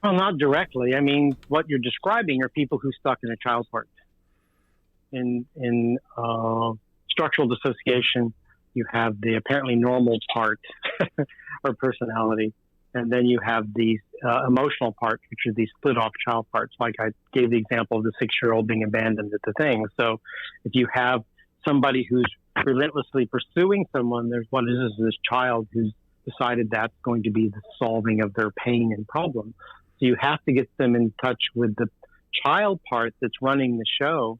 Well, not directly. I mean, what you're describing are people who stuck in a child part. In structural dissociation, you have the apparently normal part or personality. And then you have these emotional parts, which are these split off child parts. Like I gave the example of the 6-year-old being abandoned at the thing. So if you have somebody who's relentlessly pursuing someone, there's this child who's decided that's going to be the solving of their pain and problem. So you have to get them in touch with the child part that's running the show.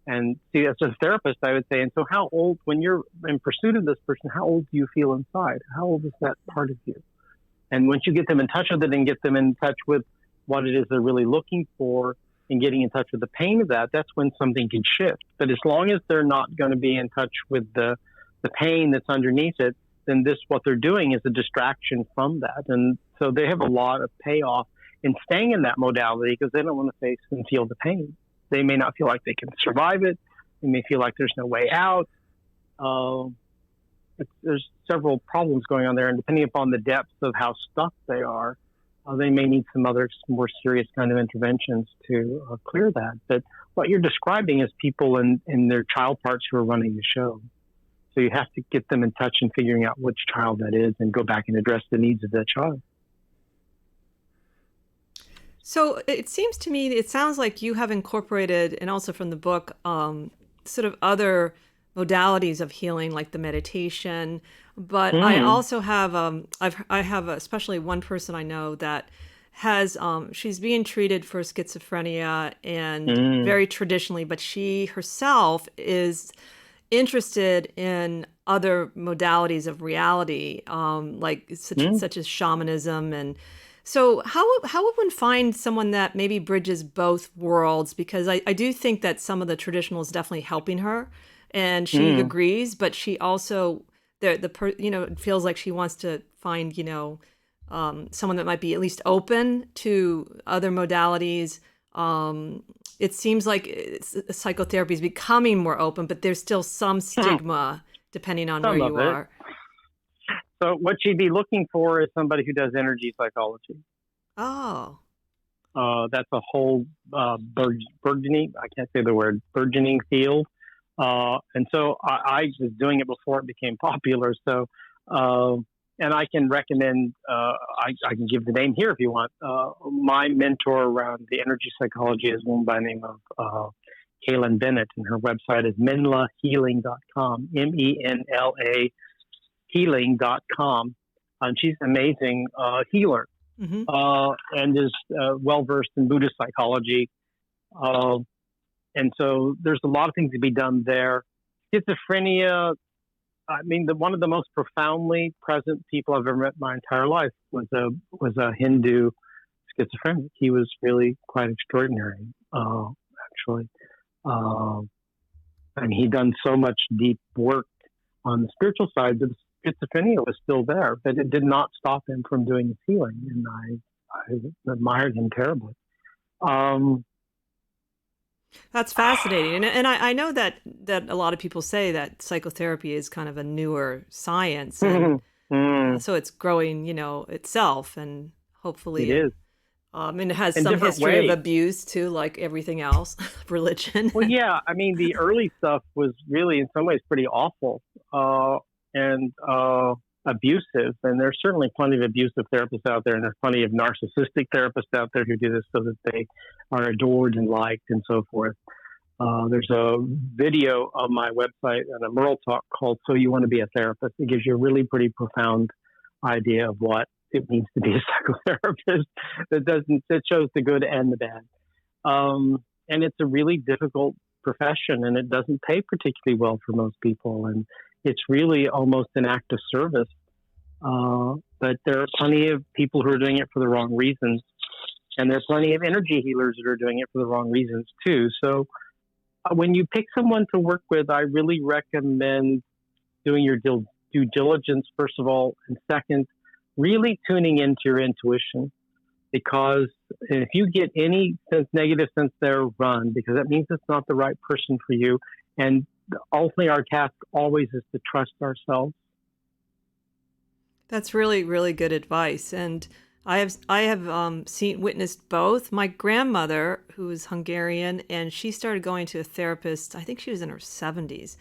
And see, as a therapist, I would say, and so how old, when you're in pursuit of this person, how old do you feel inside? How old is that part of you? And once you get them in touch with it and get them in touch with what it is they're really looking for and getting in touch with the pain of that, that's when something can shift. But as long as they're not going to be in touch with the pain that's underneath it, then what they're doing is a distraction from that. And so they have a lot of payoff in staying in that modality because they don't want to face and feel the pain. They may not feel like they can survive it. They may feel like there's no way out. There's several problems going on there, and depending upon the depth of how stuck they are, they may need some other more serious kind of interventions to clear that. But what you're describing is people in their child parts who are running the show. So you have to get them in touch and figuring out which child that is and go back and address the needs of that child. So it seems to me, it sounds like you have incorporated, and also from the book, sort of other modalities of healing, like the meditation. But I also have, I have especially one person I know that has, she's being treated for schizophrenia and very traditionally, but she herself is interested in other modalities of reality, like such as shamanism. And so how would one find someone that maybe bridges both worlds? Because I do think that some of the traditional is definitely helping her, and she agrees, but she also it feels like she wants to find someone that might be at least open to other modalities. It seems like psychotherapy is becoming more open, but there's still some stigma depending on where you are. So what she'd be looking for is somebody who does energy psychology. Oh. That's a whole burgeoning, I can't say the word, burgeoning field. And so I was doing it before it became popular. So, and I can recommend, I can give the name here if you want. My mentor around the energy psychology is one by the name of Kaylin Bennett, and her website is menlahealing.com, MENLA healing.com. And she's an amazing healer and is well-versed in Buddhist psychology. And so there's a lot of things to be done there. Schizophrenia, I mean, one of the most profoundly present people I've ever met in my entire life was a Hindu schizophrenic. He was really quite extraordinary, actually. And he'd done so much deep work on the spiritual side, but schizophrenia was still there, but it did not stop him from doing his healing. And I admired him terribly. That's fascinating. And I know that a lot of people say that psychotherapy is kind of a newer science. And so it's growing, itself, and hopefully it is. And it has in some history ways. of abuse too, like everything else, religion. Well, yeah. I mean, the early stuff was really in some ways pretty awful and abusive. And there's certainly plenty of abusive therapists out there, and there's plenty of narcissistic therapists out there who do this so that they are adored and liked and so forth. There's a video on my website and a Merle talk called "So You Want to Be a Therapist." It gives you a really pretty profound idea of what it means to be a psychotherapist. That shows the good and the bad. And it's a really difficult profession, and it doesn't pay particularly well for most people. And it's really almost an act of service But there are plenty of people who are doing it for the wrong reasons. And there are plenty of energy healers that are doing it for the wrong reasons too. So when you pick someone to work with, I really recommend doing your due diligence, first of all, and second, really tuning into your intuition. Because if you get any negative sense there, run, because that means it's not the right person for you. And ultimately, our task always is to trust ourselves. That's really, really good advice. And I have witnessed both. My grandmother, who is Hungarian, and she started going to a therapist. I think she was in her 70s.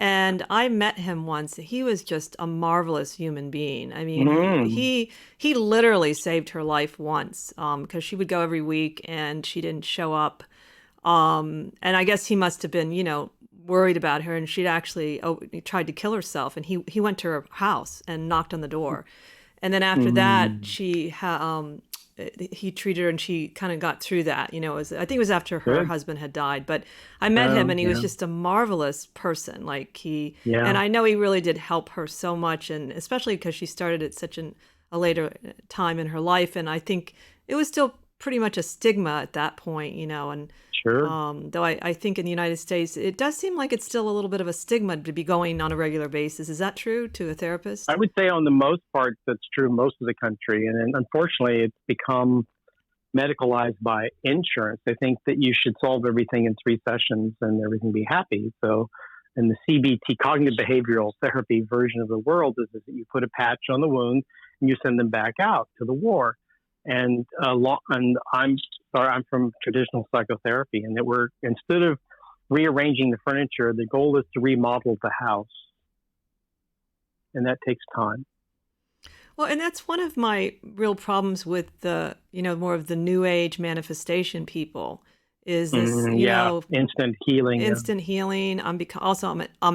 And I met him once. He was just a marvelous human being. I mean, he literally saved her life once, because she would go every week and she didn't show up. And I guess he must have been, worried about her, and she'd actually tried to kill herself. And he went to her house and knocked on the door. And then after that, he treated her, and she kind of got through that. I think it was after her husband had died. But I met him, and he was just a marvelous person. And I know he really did help her so much, and especially because she started at such a later time in her life. And I think it was still pretty much a stigma at that point, and though I think in the United States, it does seem like it's still a little bit of a stigma to be going on a regular basis. Is that true to a therapist? I would say on the most part, that's true most of the country. And unfortunately, it's become medicalized by insurance. They think that you should solve everything in 3 sessions and everything be happy. So in the CBT, cognitive behavioral therapy version of the world is that you put a patch on the wound and you send them back out to the war. And I'm from traditional psychotherapy, and instead of rearranging the furniture, the goal is to remodel the house, and that takes time. Well, and that's one of my real problems with the, more of the new age manifestation people is this, instant healing. Instant healing. I'm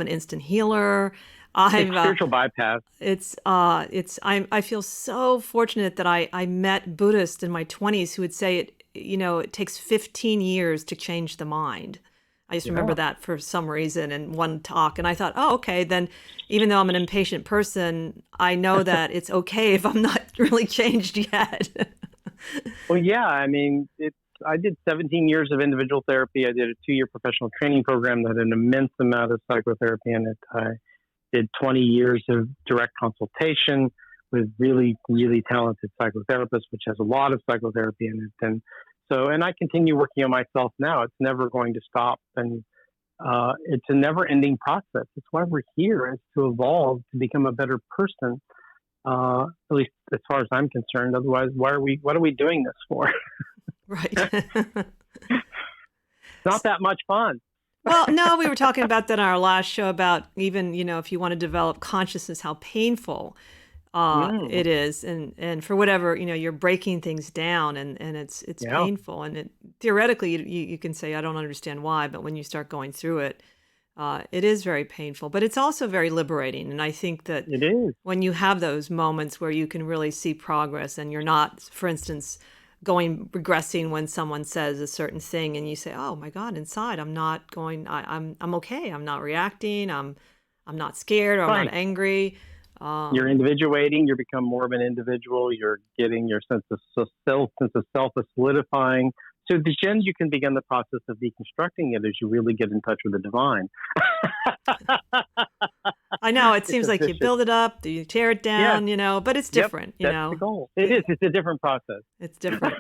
an instant healer. It's spiritual bypass. I feel so fortunate that I met Buddhists in my 20s who would say it takes 15 years to change the mind. I just remember that for some reason in one talk. And I thought, oh, okay, then even though I'm an impatient person, I know that it's okay if I'm not really changed yet. Well, yeah, I mean, I did 17 years of individual therapy. I did a 2-year professional training program that had an immense amount of psychotherapy in it. I did 20 years of direct consultation with really, really talented psychotherapists, which has a lot of psychotherapy in it. And I continue working on myself now. It's never going to stop. And it's a never ending process. It's why we're here, is to evolve, to become a better person. At least as far as I'm concerned. Otherwise, what are we doing this for? Right. It's not that much fun. Well, no, we were talking about that on our last show about even, if you want to develop consciousness, how painful it is. And for whatever, you're breaking things down and it's painful. And theoretically, you can say, I don't understand why. But when you start going through it, it is very painful. But it's also very liberating. And I think that it is. When you have those moments where you can really see progress and you're not, for instance, regressing when someone says a certain thing and you say, oh my God, inside I'm not going, I'm okay. I'm not reacting. I'm not scared or I'm not angry. You're individuating. You become more of an individual. You're getting your sense of self is solidifying. So then you can begin the process of deconstructing it as you really get in touch with the divine. I know it seems like you build it up, you tear it down, but it's different, That's the goal. It is. It's a different process. It's different.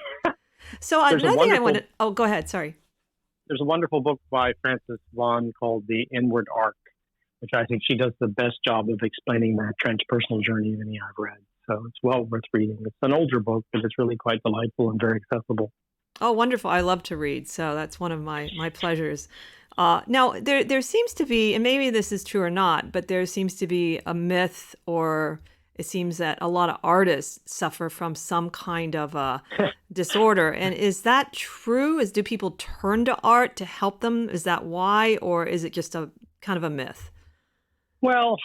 So another thing I wanted. Oh, go ahead. Sorry. There's a wonderful book by Frances Vaughan called The Inward Arc, which I think she does the best job of explaining that transpersonal journey of any I've read. So it's well worth reading. It's an older book, but it's really quite delightful and very accessible. Oh, wonderful. I love to read. So that's one of my pleasures. Now, there seems to be, and maybe this is true or not, but there seems to be a myth, or it seems that a lot of artists suffer from some kind of a disorder. And is that true? Do people turn to art to help them? Is that why? Or is it just a kind of a myth? Well,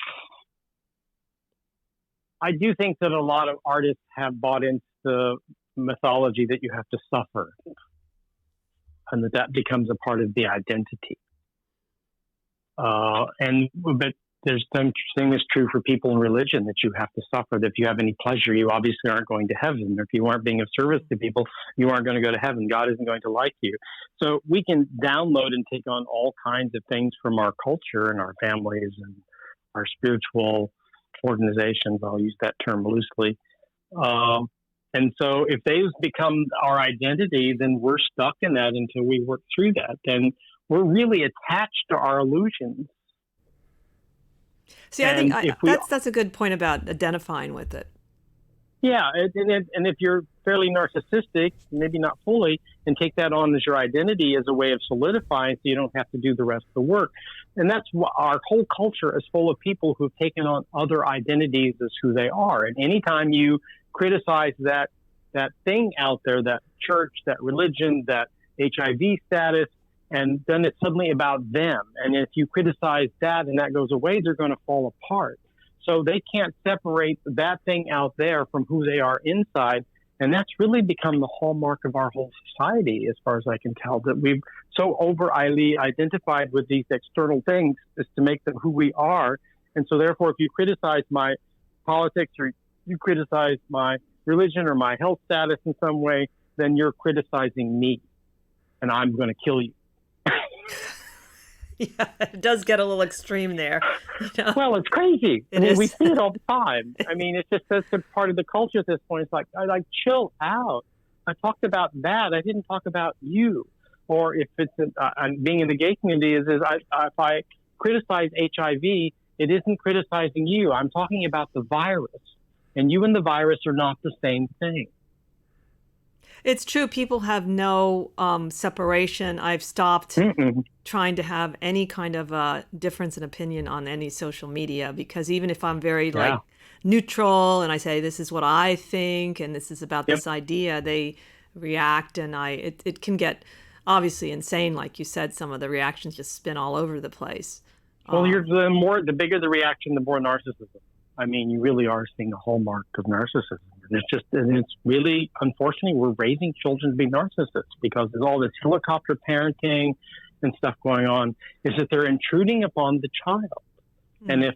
I do think that a lot of artists have bought into the mythology that you have to suffer, and that becomes a part of the identity. But there's some thing that's true for people in religion, that you have to suffer. That if you have any pleasure, you obviously aren't going to heaven. If you aren't being of service to people, you aren't going to go to heaven. God isn't going to like you. So we can download and take on all kinds of things from our culture and our families and our spiritual organizations. I'll use that term loosely. And so if those become our identity, then we're stuck in that until we work through that. Then we're really attached to our illusions. See, I think that's a good point about identifying with it. Yeah, and if you're fairly narcissistic, maybe not fully, and take that on as your identity as a way of solidifying so you don't have to do the rest of the work. And that's what our whole culture is full of people who've taken on other identities as who they are. And anytime you criticize that thing out there, that church, that religion, that HIV status, and then it's suddenly about them. And if you criticize that and that goes away, they're going to fall apart. So they can't separate that thing out there from who they are inside. And that's really become the hallmark of our whole society, as far as I can tell, that we've so overly identified with these external things as to make them who we are. And so therefore, if you criticize my politics or you criticize my religion or my health status in some way, then you're criticizing me and I'm going to kill you. Yeah, it does get a little extreme there. You know? Well, it's crazy. We see it all the time. I mean, it's just such a part of the culture at this point. It's like, chill out. I talked about that. I didn't talk about you. Or if it's being in the gay community, if I criticize HIV, it isn't criticizing you. I'm talking about the virus. And you and the virus are not the same thing. It's true. People have no separation. I've stopped trying to have any kind of difference in opinion on any social media, because even if I'm very neutral and I say this is what I think and this is about this idea, they react, and it can get obviously insane. Like you said, some of the reactions just spin all over the place. Well, the bigger the reaction, the more narcissism. I mean, you really are seeing a hallmark of narcissism. And it's really, unfortunately, we're raising children to be narcissists because there's all this helicopter parenting and stuff going on, is that they're intruding upon the child. Mm-hmm. And if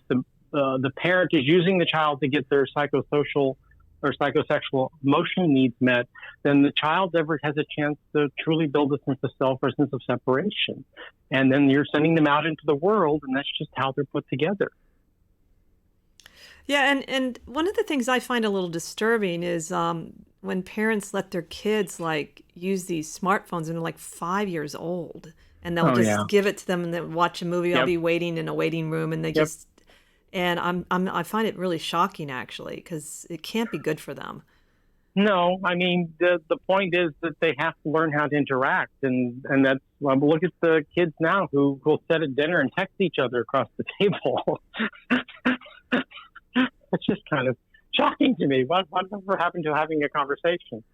the parent is using the child to get their psychosocial or psychosexual emotional needs met, then the child never has a chance to truly build a sense of self or a sense of separation. And then you're sending them out into the world, and that's just how they're put together. Yeah, and one of the things I find a little disturbing is when parents let their kids use these smartphones and they're 5 years old, and they'll give it to them and then watch a movie. Yep. I'll be waiting in a waiting room, and they just and I find it really shocking actually, because it can't be good for them. No, I mean the point is that they have to learn how to interact, and that's look at the kids now who will sit at dinner and text each other across the table. It's just kind of shocking to me. Whatever happened to having a conversation?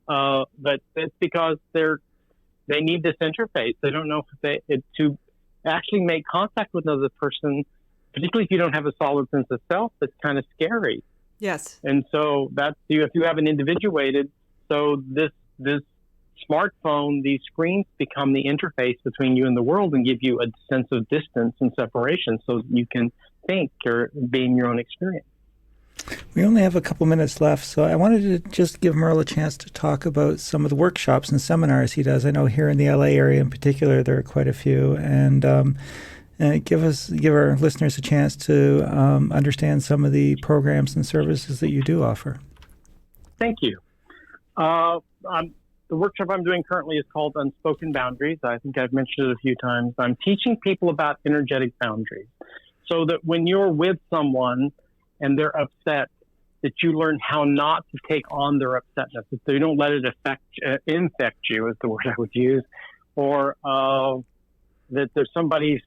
But it's because they need this interface. They don't know to actually make contact with another person, particularly if you don't have a solid sense of self. It's kind of scary. Yes. And so if you have an individuated, so this smartphone, these screens become the interface between you and the world and give you a sense of distance and separation, so that you can think or be in your own experience. We only have a couple minutes left, so I wanted to just give Merle a chance to talk about some of the workshops and seminars he does. I know here in the LA area in particular, there are quite a few, and give our listeners a chance to understand some of the programs and services that you do offer. Thank you. The workshop I'm doing currently is called Unspoken Boundaries. I think I've mentioned it a few times. I'm teaching people about energetic boundaries, so that when you're with someone and they're upset, that you learn how not to take on their upsetness. That you don't let it infect you, is the word I would use, or that there's somebody's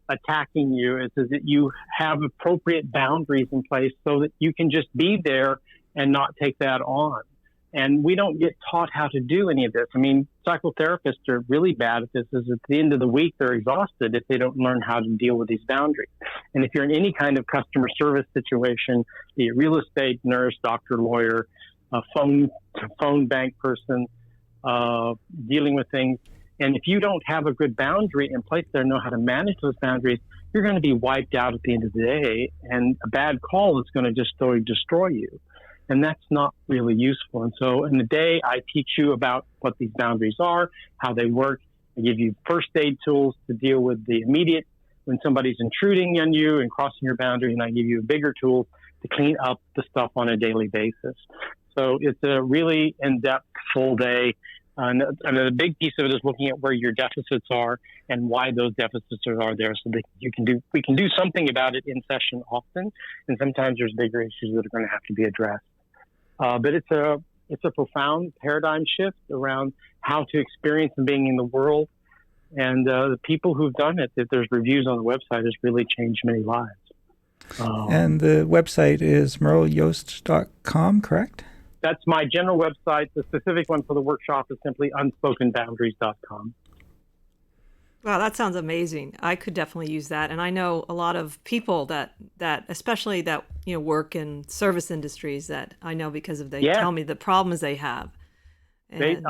attacking you, is that you have appropriate boundaries in place so that you can just be there and not take that on. And we don't get taught how to do any of this. I mean, psychotherapists are really bad at this. Is at the end of the week, they're exhausted if they don't learn how to deal with these boundaries. And if you're in any kind of customer service situation, be it real estate, nurse, doctor, lawyer, a phone bank person, dealing with things, and if you don't have a good boundary in place there, know how to manage those boundaries, you're going to be wiped out at the end of the day, and a bad call is going to just destroy you. And that's not really useful. And so in the day, I teach you about what these boundaries are, how they work. I give you first aid tools to deal with the immediate when somebody's intruding on you and crossing your boundary, and I give you bigger tools to clean up the stuff on a daily basis. So it's a really in-depth full day. And a big piece of it is looking at where your deficits are and why those deficits are there, so that we can do something about it in session often. And sometimes there's bigger issues that are going to have to be addressed. But it's a profound paradigm shift around how to experience being in the world. And the people who've done it, that there's reviews on the website, has really changed many lives. And the website is merleyost.com, correct? That's my general website. The specific one for the workshop is simply unspokenboundaries.com. Wow, that sounds amazing. I could definitely use that. And I know a lot of people that especially that, work in service industries, that I know because of they tell me the problems they have. And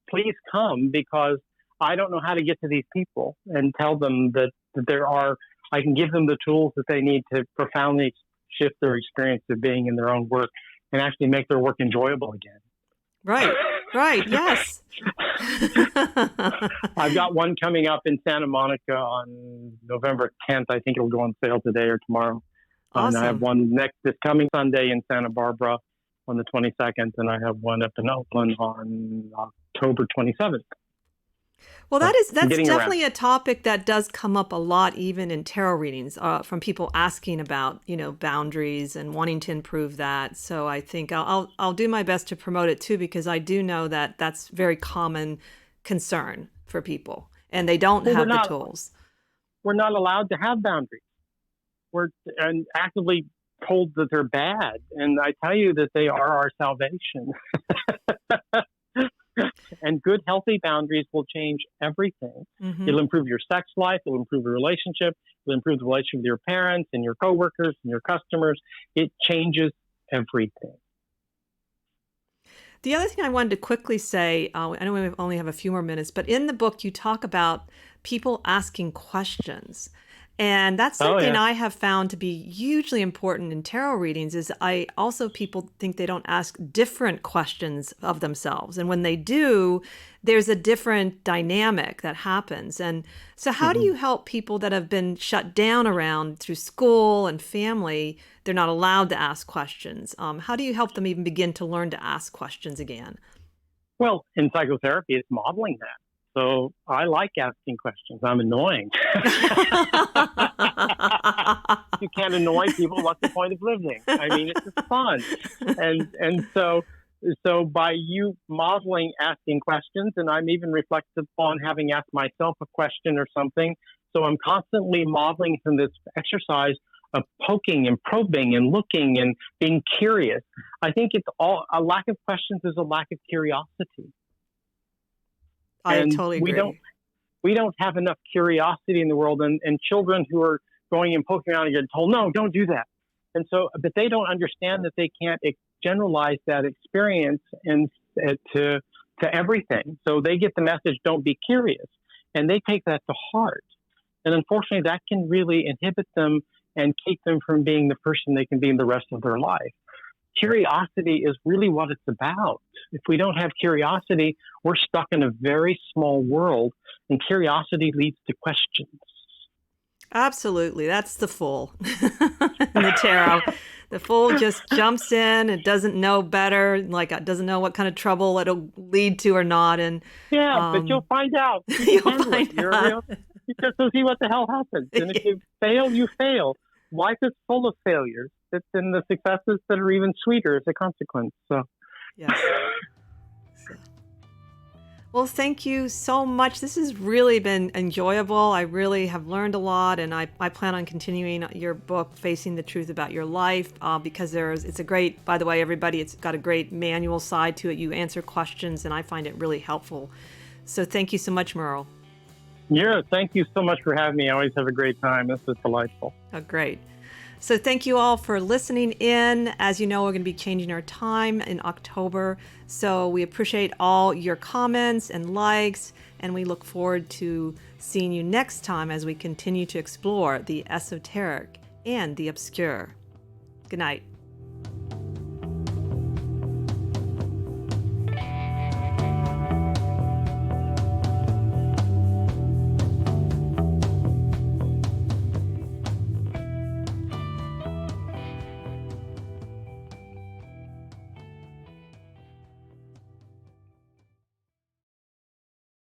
please come, because I don't know how to get to these people and tell them that I can give them the tools that they need to profoundly shift their experience of being in their own work and actually make their work enjoyable again. Right, yes. I've got one coming up in Santa Monica on November 10th. I think it'll go on sale today or tomorrow. Awesome. And I have one this coming Sunday in Santa Barbara on the 22nd, and I have one up in Oakland on October 27th. Well, that's definitely a topic that does come up a lot, even in tarot readings, from people asking about, boundaries and wanting to improve that. So I think I'll do my best to promote it too, because I do know that that's very common concern for people, and they don't have the tools. We're not allowed to have boundaries. We're actively told that they're bad, and I tell you that they are our salvation. And good, healthy boundaries will change everything. Mm-hmm. It'll improve your sex life. It'll improve your relationship. It'll improve the relationship with your parents and your coworkers and your customers. It changes everything. The other thing I wanted to quickly say, I know we only have a few more minutes, but in the book you talk about people asking questions. And that's something I have found to be hugely important in tarot readings. Is people think they don't ask different questions of themselves. And when they do, there's a different dynamic that happens. And so how do you help people that have been shut down around through school and family? They're not allowed to ask questions. How do you help them even begin to learn to ask questions again? Well, in psychotherapy, it's modeling that. So I like asking questions. I'm annoying. You can't annoy people. What's the point of living? I mean, it's just fun. And so by you modeling asking questions, and I'm even reflective on having asked myself a question or something. So I'm constantly modeling from this exercise of poking and probing and looking and being curious. I think it's all a lack of questions is a lack of curiosity. I totally agree. We don't have enough curiosity in the world, and children who are going and poking around and getting told, no, don't do that. And so, but they don't understand that they can't generalize that experience and to everything. So they get the message, don't be curious, and they take that to heart. And unfortunately, that can really inhibit them and keep them from being the person they can be in the rest of their life. Curiosity is really what it's about. If we don't have curiosity, we're stuck in a very small world, and curiosity leads to questions. Absolutely. That's the fool in the tarot. The fool just jumps in and doesn't know better, doesn't know what kind of trouble it'll lead to or not. And but you'll find out. You'll find out. Just to see what the hell happens. And if you fail, you fail. Life is full of failures. It's in the successes that are even sweeter as a consequence. So, yes. Well, thank you so much. This has really been enjoyable. I really have learned a lot, and I plan on continuing your book, Facing the Truth About Your Life, because it's a great, by the way, everybody, it's got a great manual side to it. You answer questions, and I find it really helpful. So thank you so much, Merle. Yeah, thank you so much for having me. I always have a great time. This is delightful. Oh, great. So thank you all for listening in. As you know, we're going to be changing our time in October. So we appreciate all your comments and likes, and we look forward to seeing you next time as we continue to explore the esoteric and the obscure. Good night.